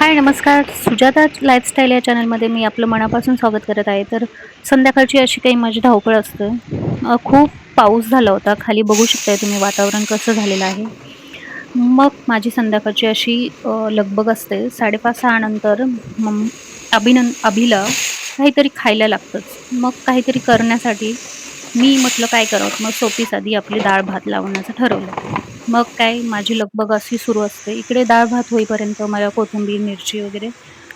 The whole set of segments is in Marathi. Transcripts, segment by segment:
हाय, नमस्कार. सुजाता लाईफस्टाईल या चॅनलमध्ये मी आपलं मनापासून स्वागत करत आहे. तर संध्याकाळची अशी काही माझी धावपळ असते. खूप पाऊस झाला होता. खाली बघू शकताय तुम्ही वातावरण कसं झालेलं आहे. मग माझी संध्याकाळची अशी लगबग असते. 5:30-6 नंतर अभिला काहीतरी खायला लागतंच. मग काहीतरी करण्यासाठी मी म्हटलं काय करावं? मग सोपी साधी आपली डाळ-भात लावण्याचं ठरवलं. मग काय माझी लगबग अशी सुरू असते. इकडे डाळ-भात होईपर्यंत मला कोथिंबीर, मिरची वगैरे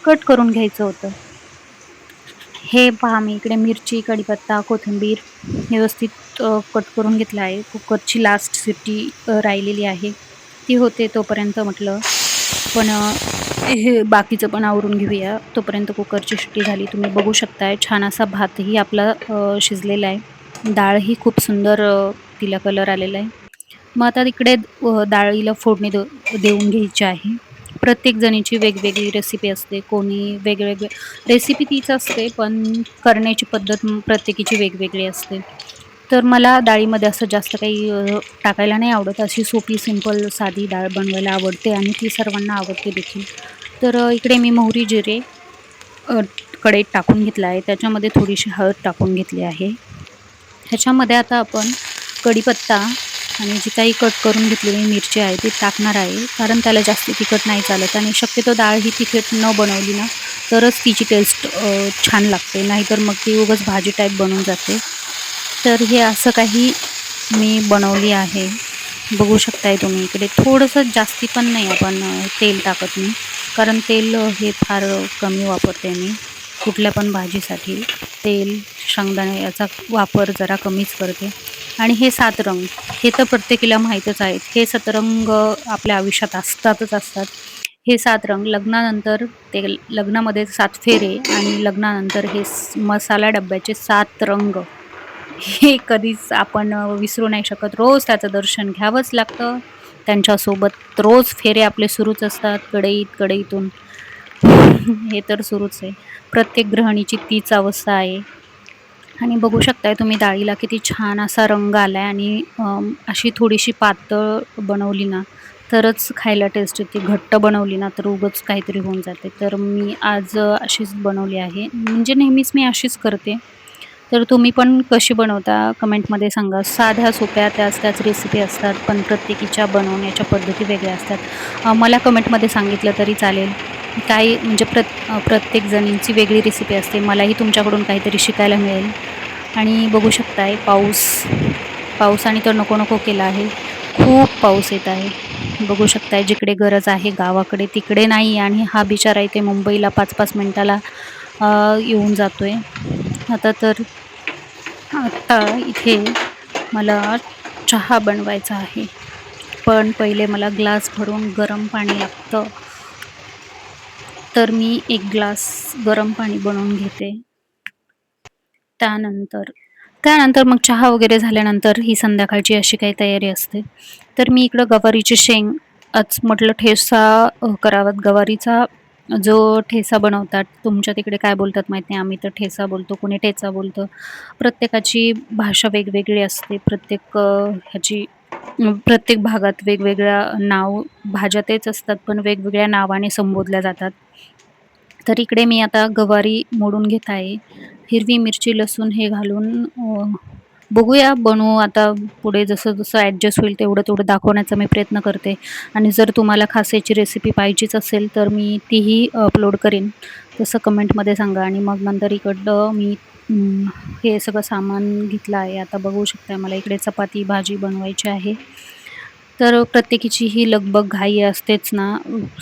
कट करून घ्यायचं होतं. हे पहा मी इकडे मिरची, कढीपत्ता, कोथिंबीर व्यवस्थित कट करून घेतलं आहे. कुकरची लास्ट शिट्टी राहिलेली आहे. ती होते तोपर्यंत म्हटलं पण हे बाकीचं पण आवरून घेऊया. तोपर्यंत कुकरची शिट्टी झाली. तुम्ही बघू शकताय छान असा भातही आपला शिजलेला आहे. डाळही खूप सुंदर तिला कलर आलेला आहे. मग आता तिकडे डाळीला फोडणी देऊन घ्यायची आहे. प्रत्येक जणीची वेगवेगळी रेसिपी असते. कोणी वेगवेगळे रेसिपी तीच असते, पण करण्याची पद्धत प्रत्येकीची वेगवेगळी असते. तर मला डाळीमध्ये असं जास्त काही टाकायला नाही आवडत. अशी सोपी, सिंपल, साधी डाळ बनवायला आवडते आणि ती सर्वांना आवडते देखील. तर इकडे मी मोहरी, जिरे अ, कढईत टाकून घेतला आहे. त्याच्यामध्ये थोडीशी हळद टाकून घेतली आहे. ह्याच्यामध्ये आता आपण कढीपत्ता आणि जी काही कट करून घेतलेली मिरची आहे ती टाकणार आहे. कारण त्याला जास्त तिखट नाही चालत आणि शक्यतो डाळ ही तिखट न बनवली ना, तरच तिची टेस्ट छान लागते. नाहीतर मग ती उगाच भाजी टाईप बनून जाते. तर हे असं काही मी बनवली आहे. बघू शकताय तुम्ही इकडे थोडंसं जास्ती पण नाही आपण तेल टाकत मी. कारण तेल हे फार कमी वापरते मी. कुठल्या पण भाजीसाठी तेल, शेंगदाणे याचा वापर जरा कमीच करते. आणि हे 7 रंग हे तर प्रत्येकीला माहीतच आहेत. हे सतरंग आपल्या आयुष्यात असतातच असतात. हे 7 रंग लग्नानंतर ते लग्नामध्ये 7 फेरे आणि लग्नानंतर हे मसाला डब्याचे 7 रंग हे कधीच आपण विसरू नाही शकत. रोज त्याचं दर्शन घ्यावंच लागतं. त्यांच्यासोबत रोज फेरे आपले सुरूच असतात. कढईतून हे तर सुरूच आहे. प्रत्येक गृहिणीची तीच अवस्था आहे. आणि बघू शकताय तुम्ही डाळीला किती छान असा रंग आलाय आणि अशी थोडीशी पातळ बनवली ना, तरच खायला टेस्ट येते. घट्ट बनवली ना, तर उगाच काहीतरी होऊन जाते. तर मी आज अशीच बनवली आहे. म्हणजे नेहमीच मी अशीच करते. तर तुम्ही पण कशी बनवता कमेंटमध्ये सांगा. साध्या सोप्या त्याच रेसिपी असतात, पण प्रत्येकीच्या बनवण्याच्या पद्धती वेगळ्या असतात. मला कमेंटमध्ये सांगितलं तरी चालेल. काही म्हणजे प्रत्येक जणींची वेगळी रेसिपी असते. मलाही तुमच्याकडून काहीतरी शिकायला मिळेल. आणि बघू शकताय पावसाने तर नको नको केला आहे. खूप पाऊस येत आहे. बघू शकताय जिकडे गरज आहे गावाकडे तिकडे नाही आणि हा बिचारा इथे मुंबईला 5-5 मिनिटाला येऊन जातोय. आता तर आता इथे मला चहा बनवायचा आहे. पण पहिले मला ग्लास भरून गरम पाणी लागतं. तर मी 1 ग्लास गरम पाणी बनवून घेते. त्यानंतर त्यानंतर मग चहा वगैरे झाल्यानंतर ही संध्याकाळची अशी काही तयारी असते. तर मी इकडं गवारीची शेंग आज म्हटलं ठेचा करावा. गवारीचा जो ठेचा बनवतात, तुमच्या तिकडे काय बोलतात माहीत नाही. आम्ही तर ठेचा बोलतो, कोणी ठेचा बोलतं. प्रत्येकाची भाषा वेगवेगळी असते. प्रत्येक भागात वेगवेगळ्या नाव भाज्या तेच असतात, पण वेगवेगळ्या नावाने संबोधल्या जातात. तर इकडे मी आता गवारी मोडून घेत आहे. हिरवी मिरची, लसूण हे घालून बघूया बनवू आता पुढे जसं-जसं ॲडजस्ट होईल तेवढं-तेवढं दाखवण्याचा मी प्रयत्न करते. आणि जर तुम्हाला खास याची रेसिपी पाहिजेच असेल तर मी तीही अपलोड करीन. तसं कमेंटमध्ये सांगा आणि मग नंतर इकडं मी हे सगळं सामान घेतलं आहे. आता बघू शकता मला इकडे चपाती, भाजी बनवायची आहे. तर प्रत्येकीची ही लगबग घाई असतेच ना,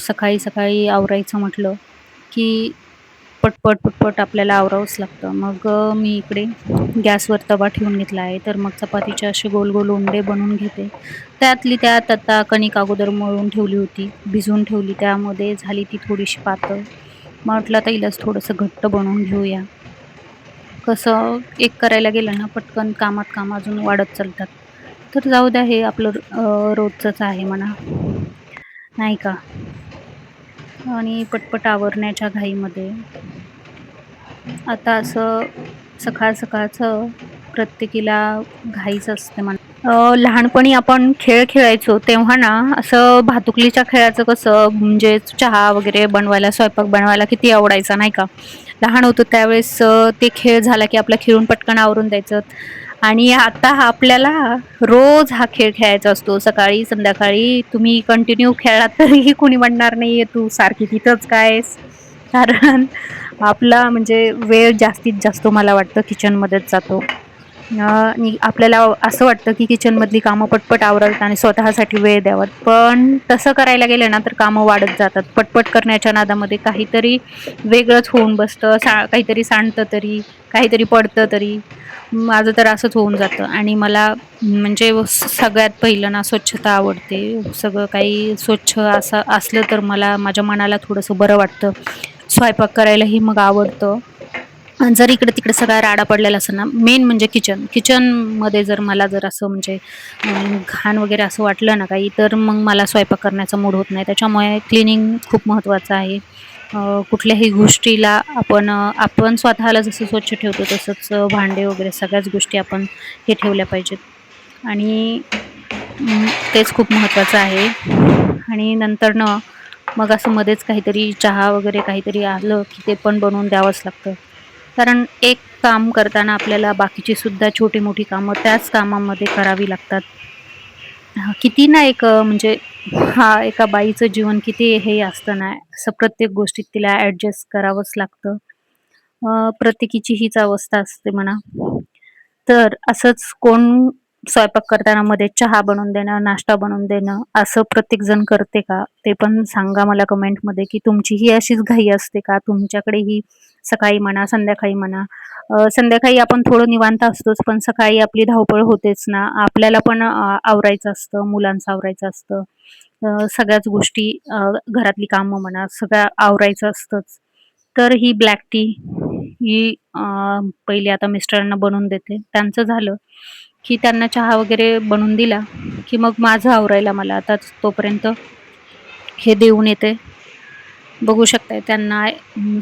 सकाळी-सकाळी आवरायचं म्हटलं, की पटपट आपल्याला आवरावंच लागतं. मग मी इकडे गॅसवर तवा ठेवून घेतला आहे. तर मग चपातीचे असे गोल-गोल उंडे बनवून घेते. त्यातली त्यात आता कणिक अगोदर मळून ठेवली होती, भिजवून ठेवली. त्यामध्ये झाली ती थोडीशी पातळ. म्हटलं आता हिलाच थोडंसं घट्ट बनवून घेऊया. कसं एक करायला गेलं ना, पटकन कामात काम अजून वाढत चालतात. तर जाऊ द्या हे आपलं रोजचंच आहे म्हणा, नाही का? आणि पटपट आवरण्याच्या घाईमध्ये आता असं सकाळचं प्रत्येकीला घाईच असते म्हणा. लहानपणी आपण खेळ खेळायचो तेव्हा ना, असं भातुकलीच्या खेळाचं कसं म्हणजे चहा वगैरे बनवायला, स्वयंपाक बनवायला किती आवडायचा नाही का? लहान होतो त्यावेळेस ते खेळ झाला की आपलं खेळून पटकन आवरून द्यायचं आणि आता आपल्याला रोज हा खेळ खेळायचा असतो. सकाळी, संध्याकाळी तुम्ही कंटिन्यू खेळलात तरीही कोणी म्हणणार नाहीये, "तू सारखी तिथंच का आहेस?" कारण आपला म्हणजे वेळ जास्तीत जास्त मला वाटतं किचनमध्येच जातो. आणि आपल्याला असं वाटतं, की किचनमधली कामं पटपट आवरावीत आणि स्वतःसाठी वेळ द्यावा. पण तसं करायला गेलं ना, तर कामं वाढत जातात. पटपट करण्याच्या नादामध्ये काहीतरी वेगळंच होऊन बसतं. काहीतरी सांडतं तरी, काहीतरी पडतं तरी. माझं तर असंच होऊन जातं आणि मला म्हणजे सगळ्यात पहिलं ना स्वच्छता आवडते. सगळं काही स्वच्छ असं असलं तर मला माझ्या मनाला थोडंसं बरं वाटतं. स्वयंपाक करायलाही मग आवडतं. आणि जर इकडे-तिकडे सगळा राडा पडलेला असेल ना, मेन म्हणजे किचन. किचनमध्ये जर मला जर असं म्हणजे घाण वगैरे असं वाटलं ना काही, तर मग मला स्वयंपाक करण्याचा मूड होत नाही. त्याच्यामुळे क्लीनिंग खूप महत्त्वाचं आहे. कुठल्याही गोष्टीला आपण स्वतःला जसं स्वच्छ ठेवतो तसंच भांडे वगैरे सगळ्याच गोष्टी आपण हे ठेवल्या पाहिजेत आणि तेच खूप महत्त्वाचं आहे आणि नंतरनं मग असं मध्येच काहीतरी चहा वगैरे काहीतरी आलं, की ते पण बनवून द्यावंच लागतं. कारण एक काम करताना आपल्याला बाकीची सुद्धा छोटी-मोठी कामं त्याच कामामध्ये करावी लागतात. किती ना एक म्हणजे एका बाईचं जीवन किती हे असतं ना, असं प्रत्येक गोष्टीत तिला ॲडजस्ट करावंच लागतं. प्रत्येकीची हीच अवस्था असते म्हणा. तर असंच कोण स्वयंपाक करताना मध्ये चहा बनवून देणं, नाश्ता बनवून देणं, असं प्रत्येक जण करते का? ते पण सांगा मला कमेंटमध्ये, की तुमचीही अशीच घाई असते का? तुमच्याकडेही सकाळी म्हणा, संध्याकाळी म्हणा. संध्याकाळी आपण थोडं निवांत असतोच, पण सकाळी आपली धावपळ होतेच ना. आपल्याला पण आवरायचं असतं, मुलांचं आवरायचं असतं. सगळ्याच गोष्टी घरातली कामं म्हणा, सगळं आवरायचं असतंच. तर ही ब्लॅक टी ही पहिले आता मिस्टरांना बनवून देते. त्यांचं झालं, की त्यांना चहा वगैरे बनवून दिला, की मग माझं आवरायला मला आता तोपर्यंत हे देऊन येते. बघू शकताय त्यांना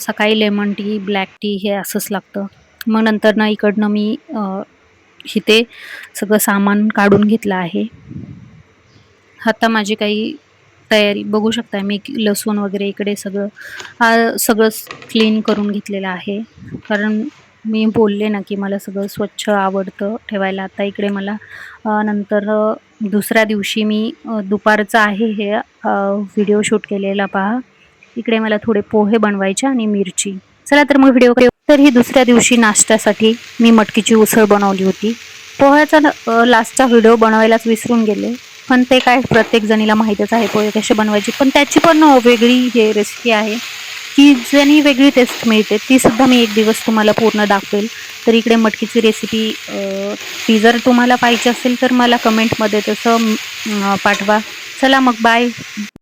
सकाळी लेमन टी, ब्लॅक टी हे असंच लागतं. मग नंतर ना इकडनं मी इथे सगळं सामान काढून घेतलं आहे. आता माझी काही तयारी बघू शकताय मी लसूण वगैरे इकडे सगळंच क्लीन करून घेतलेलं आहे. कारण मी बोलले ना, की मला सगळं स्वच्छ आवडतं ठेवायला. आता इकडे मला नंतर दुसऱ्या दिवशी मी दुपारचं आहे हे व्हिडिओ शूट केलेला पहा. इकडे मला थोडे पोहे बनवायचे आणि मिरची. चला तर मग व्हिडिओ तर ही दुसऱ्या दिवशी नाश्त्यासाठी मी मटकीची उसळ बनवली होती. पोह्याचा लास्टचा व्हिडिओ बनवायलाच विसरून गेले. पण ते काय प्रत्येक जणीला माहीतच आहे पोहे कसे बनवायचे. पण त्याची पण वेगळी हे रेसिपी आहे, की ज्यानी वेगळी टेस्ट मिळते. ती सुद्धा मी एक दिवस तुम्हाला पूर्ण दाखवेल. तर इकडे मटकीची रेसिपी ती जर तुम्हाला पाहिजे असेल तर मला कमेंटमध्ये तसं पाठवा. चला मग बाय.